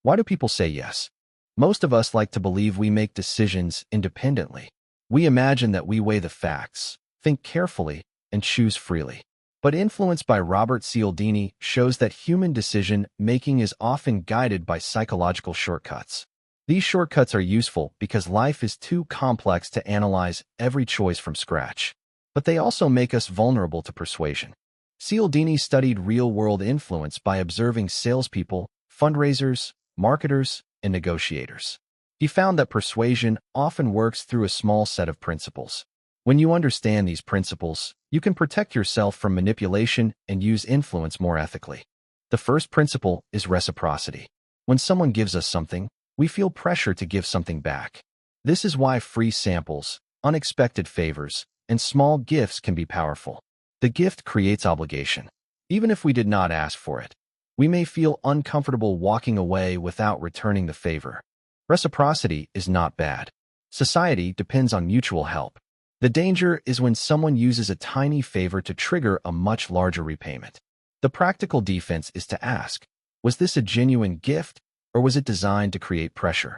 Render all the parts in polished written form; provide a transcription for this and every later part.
Why do people say yes? Most of us like to believe we make decisions independently. We imagine that we weigh the facts, think carefully, and choose freely. But Influence by Robert Cialdini shows that human decision-making is often guided by psychological shortcuts. These shortcuts are useful because life is too complex to analyze every choice from scratch. But they also make us vulnerable to persuasion. Cialdini studied real-world influence by observing salespeople, fundraisers, marketers, and negotiators. He found that persuasion often works through a small set of principles. When you understand these principles, you can protect yourself from manipulation and use influence more ethically. The first principle is reciprocity. When someone gives us something, we feel pressure to give something back. This is why free samples, unexpected favors, and small gifts can be powerful. The gift creates obligation. Even if we did not ask for it, we may feel uncomfortable walking away without returning the favor. Reciprocity is not bad. Society depends on mutual help. The danger is when someone uses a tiny favor to trigger a much larger repayment. The practical defense is to ask, was this a genuine gift, or was it designed to create pressure?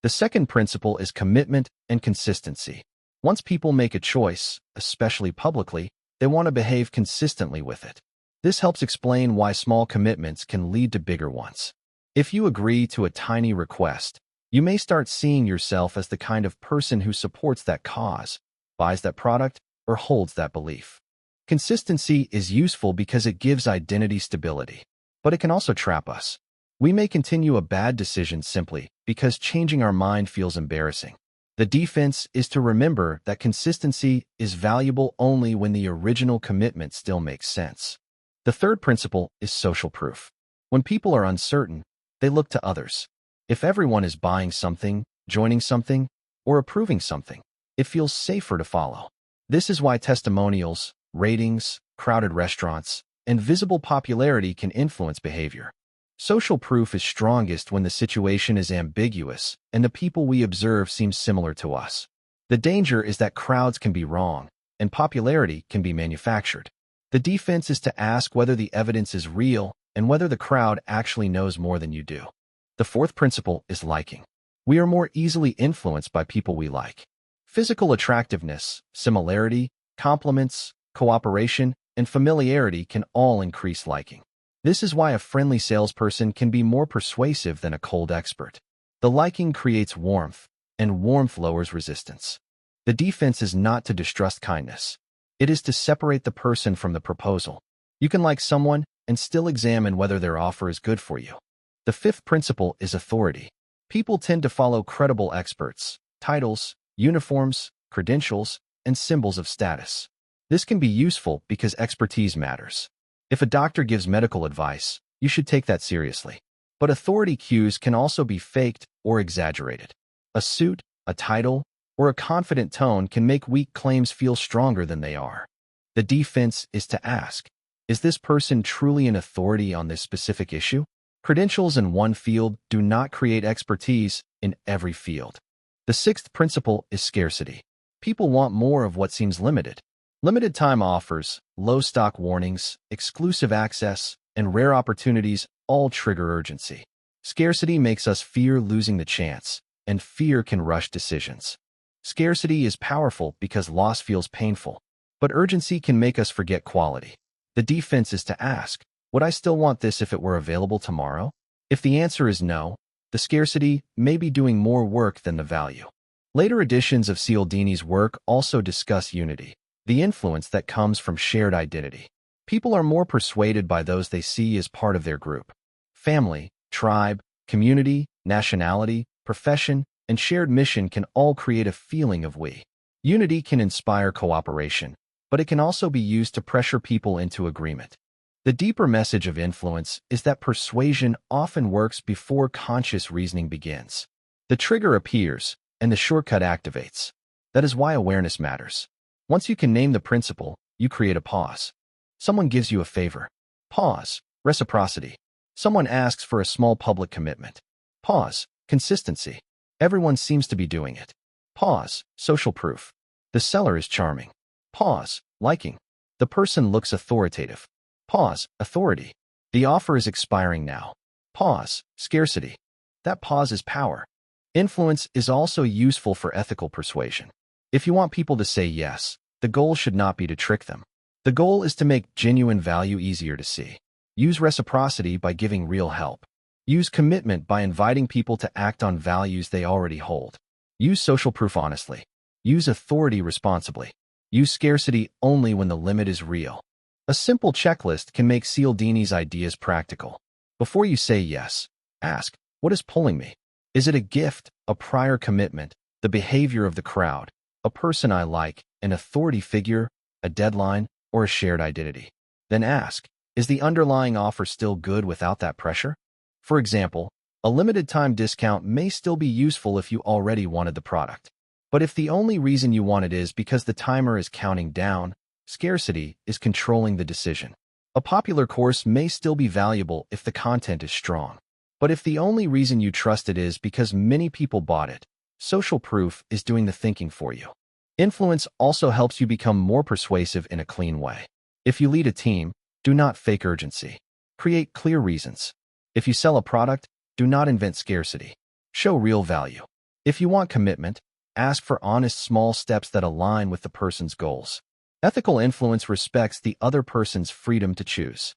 The second principle is commitment and consistency. Once people make a choice, especially publicly, they want to behave consistently with it. This helps explain why small commitments can lead to bigger ones. If you agree to a tiny request, you may start seeing yourself as the kind of person who supports that cause, buys that product, or holds that belief. Consistency is useful because it gives identity stability, but it can also trap us. We may continue a bad decision simply because changing our mind feels embarrassing. The defense is to remember that consistency is valuable only when the original commitment still makes sense. The third principle is social proof. When people are uncertain, they look to others. If everyone is buying something, joining something, or approving something, it feels safer to follow. This is why testimonials, ratings, crowded restaurants, and visible popularity can influence behavior. Social proof is strongest when the situation is ambiguous and the people we observe seem similar to us. The danger is that crowds can be wrong, and popularity can be manufactured. The defense is to ask whether the evidence is real and whether the crowd actually knows more than you do. The fourth principle is liking. We are more easily influenced by people we like. Physical attractiveness, similarity, compliments, cooperation, and familiarity can all increase liking. This is why a friendly salesperson can be more persuasive than a cold expert. The liking creates warmth, and warmth lowers resistance. The defense is not to distrust kindness. It is to separate the person from the proposal. You can like someone and still examine whether their offer is good for you. The fifth principle is authority. People tend to follow credible experts, titles, uniforms, credentials, and symbols of status. This can be useful because expertise matters. If a doctor gives medical advice, you should take that seriously. But authority cues can also be faked or exaggerated. A suit, a title, or a confident tone can make weak claims feel stronger than they are. The defense is to ask, is this person truly an authority on this specific issue? Credentials in one field do not create expertise in every field. The sixth principle is scarcity. People want more of what seems limited. Limited time offers, low stock warnings, exclusive access, and rare opportunities all trigger urgency. Scarcity makes us fear losing the chance, and fear can rush decisions. Scarcity is powerful because loss feels painful, but urgency can make us forget quality. The defense is to ask, would I still want this if it were available tomorrow? If the answer is no, the scarcity may be doing more work than the value. Later editions of Cialdini's work also discuss unity, the influence that comes from shared identity. People are more persuaded by those they see as part of their group. Family, tribe, community, nationality, profession, and shared mission can all create a feeling of we. Unity can inspire cooperation, but it can also be used to pressure people into agreement. The deeper message of influence is that persuasion often works before conscious reasoning begins. The trigger appears, and the shortcut activates. That is why awareness matters. Once you can name the principle, you create a pause. Someone gives you a favor. Pause. Reciprocity. Someone asks for a small public commitment. Pause. Consistency. Everyone seems to be doing it. Pause. Social proof. The seller is charming. Pause. Liking. The person looks authoritative. Pause. Authority. The offer is expiring now. Pause. Scarcity. That pause is power. Influence is also useful for ethical persuasion. If you want people to say yes, the goal should not be to trick them. The goal is to make genuine value easier to see. Use reciprocity by giving real help. Use commitment by inviting people to act on values they already hold. Use social proof honestly. Use authority responsibly. Use scarcity only when the limit is real. A simple checklist can make Cialdini's ideas practical. Before you say yes, ask, what is pulling me? Is it a gift, a prior commitment, the behavior of the crowd, a person I like, an authority figure, a deadline, or a shared identity? Then ask, is the underlying offer still good without that pressure? For example, a limited time discount may still be useful if you already wanted the product. But if the only reason you want it is because the timer is counting down, scarcity is controlling the decision. A popular course may still be valuable if the content is strong. But if the only reason you trust it is because many people bought it, social proof is doing the thinking for you. Influence also helps you become more persuasive in a clean way. If you lead a team, do not fake urgency. Create clear reasons. If you sell a product, do not invent scarcity. Show real value. If you want commitment, ask for honest small steps that align with the person's goals. Ethical influence respects the other person's freedom to choose.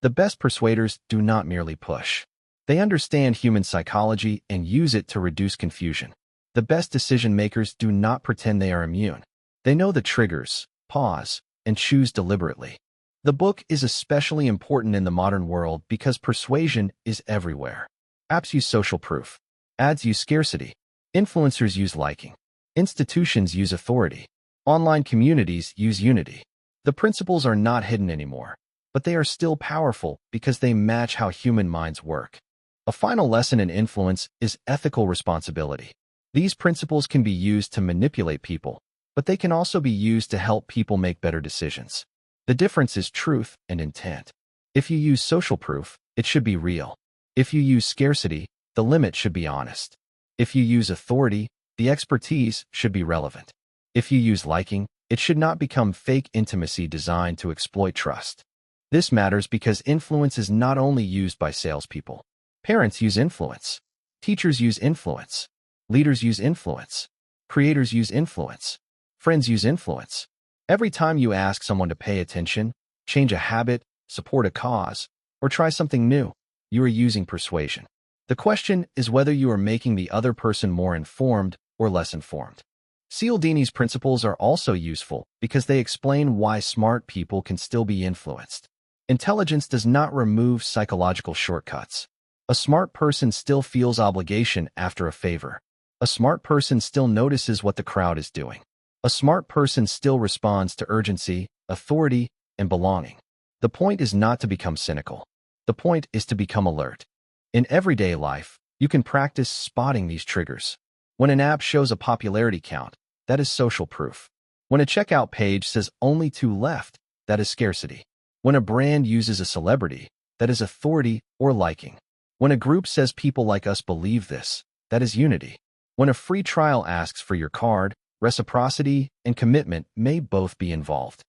The best persuaders do not merely push. They understand human psychology and use it to reduce confusion. The best decision makers do not pretend they are immune. They know the triggers, pause, and choose deliberately. The book is especially important in the modern world because persuasion is everywhere. Apps use social proof. Ads use scarcity. Influencers use liking. Institutions use authority. Online communities use unity. The principles are not hidden anymore, but they are still powerful because they match how human minds work. A final lesson in influence is ethical responsibility. These principles can be used to manipulate people, but they can also be used to help people make better decisions. The difference is truth and intent. If you use social proof, it should be real. If you use scarcity, the limit should be honest. If you use authority, the expertise should be relevant. If you use liking, it should not become fake intimacy designed to exploit trust. This matters because influence is not only used by salespeople. Parents use influence. Teachers use influence. Leaders use influence. Creators use influence. Friends use influence. Every time you ask someone to pay attention, change a habit, support a cause, or try something new, you are using persuasion. The question is whether you are making the other person more informed or less informed. Cialdini's principles are also useful because they explain why smart people can still be influenced. Intelligence does not remove psychological shortcuts. A smart person still feels obligation after a favor. A smart person still notices what the crowd is doing. A smart person still responds to urgency, authority, and belonging. The point is not to become cynical. The point is to become alert. In everyday life, you can practice spotting these triggers. When an app shows a popularity count, that is social proof. When a checkout page says only 2 left, that is scarcity. When a brand uses a celebrity, that is authority or liking. When a group says people like us believe this, that is unity. When a free trial asks for your card, reciprocity and commitment may both be involved.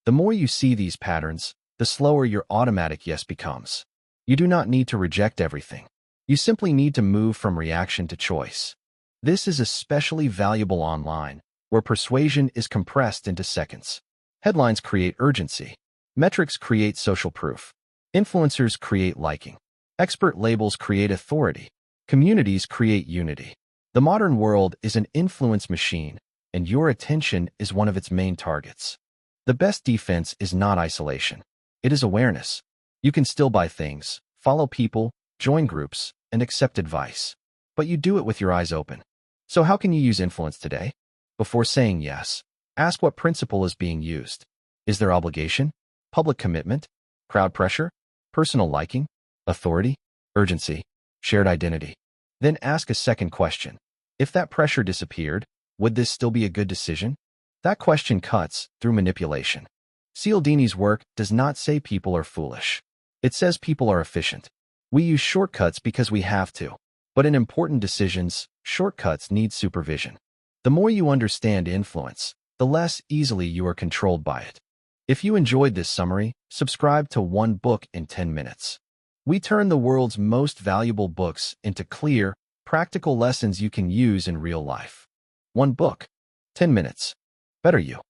The more you see these patterns, the slower your automatic yes becomes. You do not need to reject everything. You simply need to move from reaction to choice. This is especially valuable online, where persuasion is compressed into seconds. Headlines create urgency. Metrics create social proof. Influencers create liking. Expert labels create authority. Communities create unity. The modern world is an influence machine, and your attention is one of its main targets. The best defense is not isolation. It is awareness. You can still buy things, follow people, join groups, and accept advice. But you do it with your eyes open. So how can you use influence today? Before saying yes, ask what principle is being used. Is there obligation? Public commitment? Crowd pressure? Personal liking? Authority? Urgency? Shared identity? Then ask a second question. If that pressure disappeared, would this still be a good decision? That question cuts through manipulation. Cialdini's work does not say people are foolish. It says people are efficient. We use shortcuts because we have to. But in important decisions, shortcuts need supervision. The more you understand influence, the less easily you are controlled by it. If you enjoyed this summary, subscribe to One Book in 10 Minutes. We turn the world's most valuable books into clear, Practical lessons you can use in real life. One book. 10 minutes. Better you.